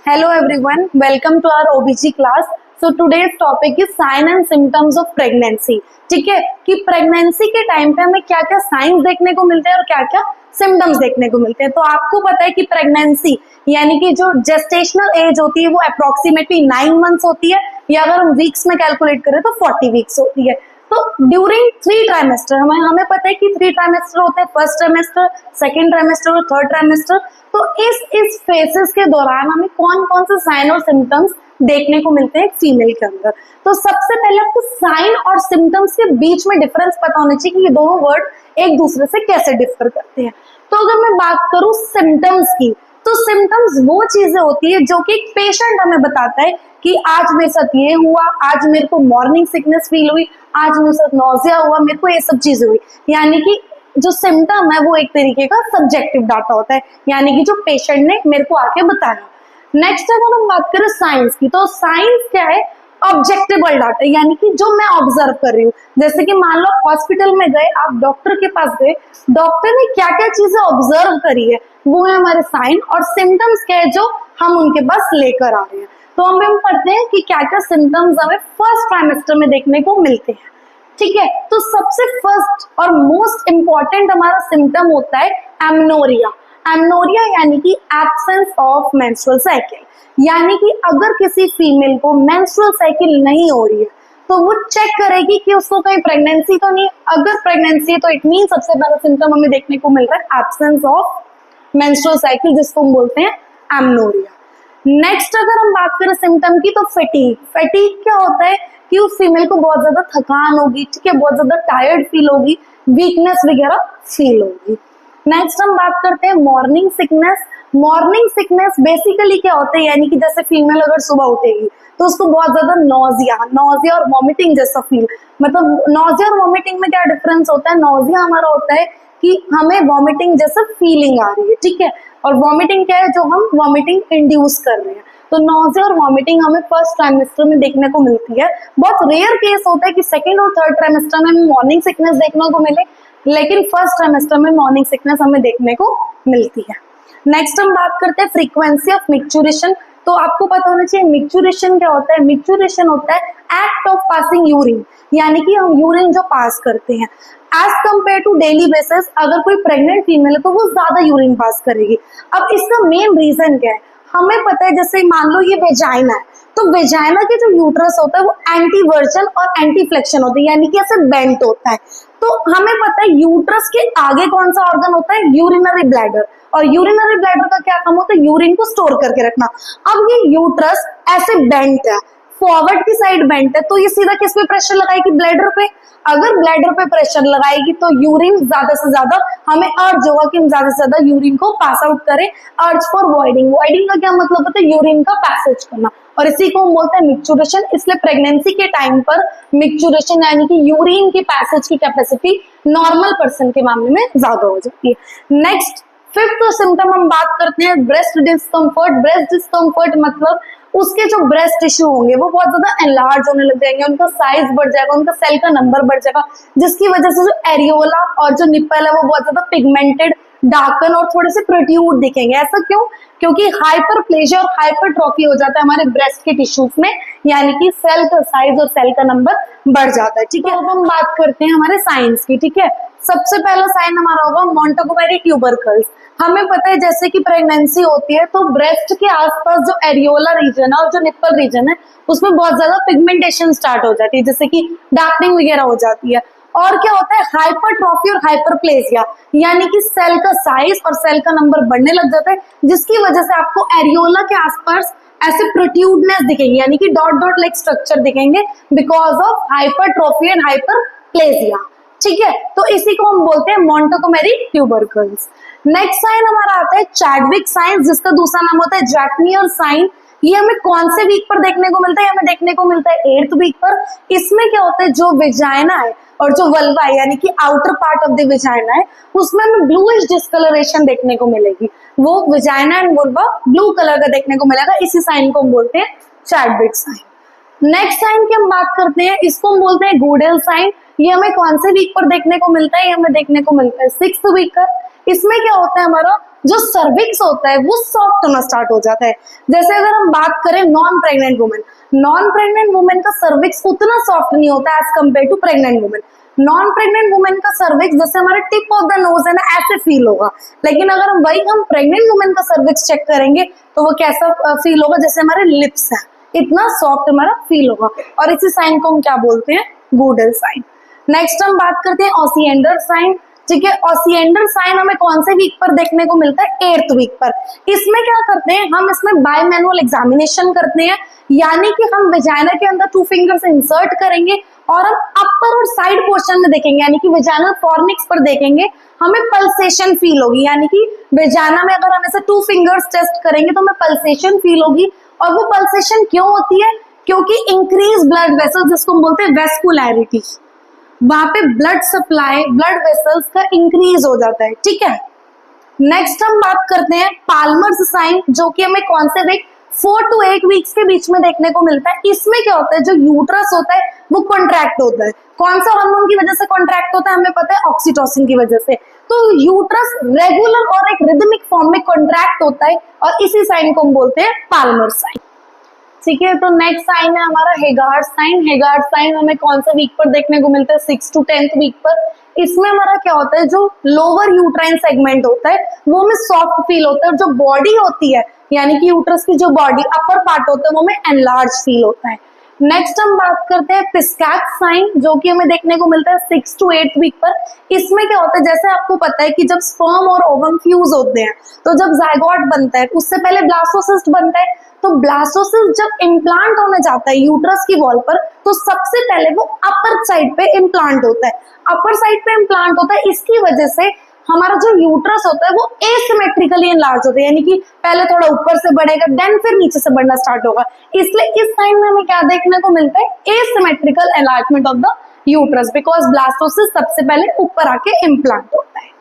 Hello everyone, welcome to our OBG class. So today's topic is sign and symptoms of pregnancy. ठीक है कि pregnancy के time पे हमें क्या क्या साइंस देखने को मिलते हैं और क्या क्या सिम्टम्स देखने को मिलते हैं। तो आपको पता है कि प्रेगनेंसी यानी कि जो जेस्टेशनल एज होती है वो अप्रोक्सीमेटली 9 मंथ्स होती है, या अगर हम वीक्स में कैलकुलेट करें तो 40 वीक्स होती है। तो ड्यूरिंग 3 ट्राइमेस्टर हमें पता है कि 3 ट्राइमेस्टर होते हैं, फर्स्ट ट्राइमेस्टर, सेकेंड ट्राइमेस्टर और थर्ड ट्राइमेस्टर। तो इस फेसेस के दौरान हमें कौन कौन से साइन और सिम्टम्स देखने को मिलते हैं फीमेल के अंदर। तो सबसे पहले आपको साइन और सिम्टम्स के बीच में डिफरेंस पता होना चाहिए कि ये दोनों वर्ड एक दूसरे से कैसे डिफर करते हैं। तो अगर मैं बात करूं सिम्टम्स की, तो सिम्टम्स वो चीजें होती है जो कि एक पेशेंट हमें बताता है कि आज मेरे साथ ये हुआ, आज मेरे को मॉर्निंग सिकनेस फील हुई, आज मेरे साथ नौजिया हुआ, मेरे को ये सब चीजें हुई। यानी कि जो सिम्टम है वो एक तरीके का सब्जेक्टिव डाटा होता है, यानी कि जो पेशेंट ने मेरे को आके बताया। नेक्स्ट अगर हम बात करें साइंस की, तो साइंस क्या है? ऑब्जेक्टिवल डाटा, यानी कि जो मैं ऑब्जर्व कर रही हूँ। जैसे कि मान लो हॉस्पिटल में गए, आप डॉक्टर के पास गए, डॉक्टर ने क्या क्या चीजें ऑब्जर्व करी है वो है हमारे साइन, और सिम्टम्स क्या है जो हम उनके पास लेकर आ रहे हैं। तो हम पढ़ते हैं कि क्या क्या सिम्टम्स हमें फर्स्ट ट्राइमेस्टर में देखने को मिलते हैं। ठीक है, तो सबसे फर्स्ट और मोस्ट इंपॉर्टेंट हमारा सिम्टम होता है एमनोरिया। एमनोरिया यानी कि एब्सेंस ऑफ मेंस्ट्रुअल साइकिल, यानी कि अगर किसी फीमेल को मेंस्ट्रुअल साइकिल नहीं हो रही है तो वो चेक करेगी कि उसको कहीं प्रेगनेंसी तो नहीं। अगर प्रेगनेंसी है तो इट मीन सबसे पहला सिम्टम हमें देखने को मिल रहा है एब्सेंस ऑफ मेंस्ट्रुअल साइकिल, जिसको हम बोलते हैं एमनोरिया। नेक्स्ट अगर हम बात करें सिम्टम की, तो फैटीग। फैटीग क्या होता है कि उस फीमेल को बहुत ज्यादा थकान होगी, ठीक है, बहुत ज्यादा टायर्ड फील होगी, वीकनेस वगैरह फील होगी। नेक्स्ट हम बात करते हैं morning sickness. Morning sickness basically क्या होता है, यानी कि जैसे फीमेल अगर सुबह उठेगी तो उसको बहुत ज्यादा नॉजिया और वॉमिटिंग जैसा फील। मतलब नॉजिया और वॉमिटिंग में क्या डिफरेंस होता है? नॉजिया हमारा होता है कि हमें वॉमिटिंग जैसा फीलिंग आ रही है, ठीक है, और वॉमिटिंग क्या है? जो हम वॉमिटिंग इंड्यूस कर रहे हैं। तो नॉजिया और वॉमिटिंग हमें फर्स्ट ट्राइमेस्टर में देखने को मिलती है। बहुत रेयर केस होता है कि सेकेंड और थर्ड ट्राइमेस्टर में हमें मॉर्निंग सिकनेस देखने को मिले, लेकिन फर्स्ट ट्राइमेस्टर में मॉर्निंग सिकनेस हमें देखने को मिलती है। नेक्स्ट हम बात करते हैं फ्रीक्वेंसी ऑफ मिक्चुरेशन। तो आपको पता होना चाहिए मिक्चुरेशन क्या होता है। मिक्चुरेशन होता है एक्ट ऑफ पासिंग यूरिन, यानी कि हम यूरिन जो पास करते हैं as compare to daily basis. अगर कोई प्रेग्नेंट फीमेल है तो वो ज्यादा यूरिन पास करेगी। अब इसका मेन रीजन क्या है? हमें पता है, जैसे मान लो ये वेजाइना है, तो वेजाइना के जो यूट्रस होता है वो एंटी वर्जन और एंटी फ्लेक्शन होता है, यानी कि ऐसे बेंट होता है। तो हमें पता है यूट्रस के आगे कौन सा ऑर्गन होता है? Urinary bladder. और यूरिनरी ब्लैडर का क्या काम होता है? यूरिन को स्टोर करके रखना। अब ये यूट्रस ऐसे बेंट है, फॉरवर्ड की साइड बेंट है, तो ये सीधा किस पे प्रेशर लगाएगी? ब्लैडर पे। अगर ब्लैडर पे प्रेशर लगाएगी तो यूरिन ज्यादा से ज्यादा हमें अर्ज होगा कि हम ज्यादा से ज्यादा यूरिन को पास आउट करें। Urge for voiding. वॉइडिंग का क्या मतलब होता है? यूरिन का पैसेज करना, और इसी को हम बोलते हैं मिक्चुरेशन। इसलिए प्रेगनेंसी के टाइम पर मिक्चुरेशन यानी कि यूरिन की पैसेज की कैपेसिटी नॉर्मल पर्सन के मामले में ज्यादा हो जाती है। नेक्स्ट फिफ्थ सिम्टम हम बात करते हैं ब्रेस्ट डिस्कम्फर्ट। ब्रेस्ट डिस्कम्फर्ट मतलब उसके जो ब्रेस्ट टिश्यू होंगे वो बहुत ज्यादा एनलार्ज होने लग जाएंगे, उनका साइज बढ़ जाएगा, उनका सेल का नंबर बढ़ जाएगा, जिसकी वजह से जो एरियोला और जो निप्पल है वो बहुत ज्यादा पिगमेंटेड, डार्कन और थोड़े से प्रोट्यूड दिखेंगे। ऐसा क्यों? क्योंकि हाइपरप्लेजिया और हाइपरट्रॉफी हो जाता है हमारे ब्रेस्ट के टिश्यूज में, यानी कि सेल का साइज और सेल का नंबर बढ़ जाता है। ठीक है, अब हम बात करते हैं हमारे साइंस की। ठीक है, सबसे पहला साइन हमारा होगा मोंटेगोमेरी ट्यूबरकल्स। हमें पता है जैसे कि प्रेगनेंसी होती है तो ब्रेस्ट के आसपास जो एरियोला रीजन है और जो निप्पल रीजन है उसमें बहुत ज्यादा पिगमेंटेशन स्टार्ट हो जाती है, जैसे कि डार्कनिंग वगैरह हो जाती है। और क्या होता है? हाइपरट्रॉफी और हाइपरप्लेजिया, यानी कि सेल का साइज और सेल का नंबर बढ़ने लग जाता है, जिसकी वजह से आपको एरियोला के आसपास ऐसे प्रोट्यूडनेस दिखेंगे, यानी कि डॉट डॉट लाइक स्ट्रक्चर दिखेंगे because of hypertrophy and hyperplasia. ठीक है, तो इसी को हम बोलते हैं मोंटेगोमेरी ट्यूबरकल्स। नेक्स्ट साइन हमारा आता है चैडविक साइन, जिसका दूसरा नाम होता है जैक्नियर साइन। ये हमें कौन से वीक पर देखने को मिलता है? हमें देखने को मिलता है 8th वीक पर। इसमें क्या होता है? जो वेजाइना है और जो वल्वा है, यानी कि outer part of the vagina है, उसमें हमें ब्लूइश डिस्कलरेशन देखने को मिलेगी। वो vagina and vulva blue colour का देखने को मिलेगा। इसी साइन को हम बोलते हैं चैडविक साइन। नेक्स्ट साइन की हम बात करते हैं, इसको हम बोलते हैं गूडेल साइन। ये हमें कौन से वीक पर देखने को मिलता है? ये हमें देखने को मिलता है 6th वीक पर। इसमें क्या होता है? हमारा जो सर्विक्स होता है वो सॉफ्ट होना स्टार्ट हो जाता है। जैसे अगर हम बात करें नॉन प्रेग्नेंट वुमेन का सर्विक्स उतना सॉफ्ट नहीं होता as compare to pregnant women. Non pregnant women का सर्विक्स जैसे हमारे टिप ऑफ द नोज है ना, ऐसे फील होगा, लेकिन अगर हम प्रेग्नेंट वुमेन का सर्विक्स चेक करेंगे तो वो कैसा फील होगा, जैसे हमारे लिप्स है, इतना सॉफ्ट हमारा फील होगा। और इसी साइन को हम क्या बोलते हैं, गूडल साइन। नेक्स्ट हम बात करते हैं ओसिएंडर साइन। ठीक है, ओसिएंडर साइन हमें कौन से वीक पर देखने को मिलता है, 8th वीक पर। इसमें क्या करते हैं हम, इसमें बायमैनुअल एग्जामिनेशन करते हैं, यानी कि हम वेजाइना के अंदर 2 फिंगर्स इंसर्ट करेंगे और हम अपर और साइड पोर्शन में देखेंगे, यानी कि वेजाइनल फॉर्निक्स पर देखेंगे, हमें पल्सेशन फील होगी, यानी कि वेजाइना में अगर हम ऐसे 2 फिंगर्स टेस्ट करेंगे तो हमें पल्सेशन फील होगी। और वो पल्सेशन क्यों होती है, क्योंकि इंक्रीज ब्लड वेसल्स, जिसको हम बोलते हैं वेस्कुलैरिटी, वहां पे ब्लड सप्लाई, ब्लड वेसल्स का इंक्रीज हो जाता है। ठीक है, नेक्स्ट हम बात करते हैं पाल्मर्स साइन, जो कि हमें कौन से वीक, 4 to 8 वीक्स के बीच में देखने को मिलता है। इसमें क्या होता है, जो यूट्रस होता है वो कॉन्ट्रैक्ट होता है। कौन सा हार्मोन की वजह से कॉन्ट्रैक्ट होता है, हमें पता है, ऑक्सीटोसिन की वजह से। तो यूट्रस रेगुलर और एक रिदमिक फॉर्म में कॉन्ट्रैक्ट होता है और इसी साइन को हम बोलते हैं पाल्मर साइन। ठीक है, तो नेक्स्ट साइन है हमारा हेगार्ड साइन। हेगार्ड साइन हमें कौन से वीक पर देखने को मिलता है, 6 to 10th वीक पर। इसमें हमारा क्या होता है, जो लोअर यूट्राइन सेगमेंट होता है वो हमें सॉफ्ट फील होता है, और जो बॉडी होती है, यानी कि यूट्रस की जो बॉडी अपर पार्ट होता है वो हमें एनलार्ज फील होता है। नेक्स्ट हम बात करते हैं पिस्कैट साइन, जो कि हमें देखने को मिलता है 6 to 8th वीक पर। इसमें क्या होता है, जैसे आपको पता है कि जब स्पर्म और ओवम फ्यूज होते हैं तो जब जायगोट बनता है उससे पहले ब्लास्टोसिस्ट बनता है। तो ब्लास्टोसिस्ट जब इम्प्लांट होने जाता है यूट्रस की वॉल पर तो सबसे पहले वो अपर साइड पे इम्प्लांट होता है, अपर साइड पे इम्प्लांट होता है। इसकी वजह से हमारा जो यूट्रस होता है वो एसिमेट्रिकली एनलार्ज होता है, यानी कि पहले थोड़ा ऊपर से बढ़ेगा देन फिर नीचे से बढ़ना स्टार्ट होगा। इसलिए इस साइन में हमें क्या देखने को मिलता है, asymmetrical enlargement of the uterus, because blastocyst सबसे पहले ऊपर आके इम्प्लांट होता है।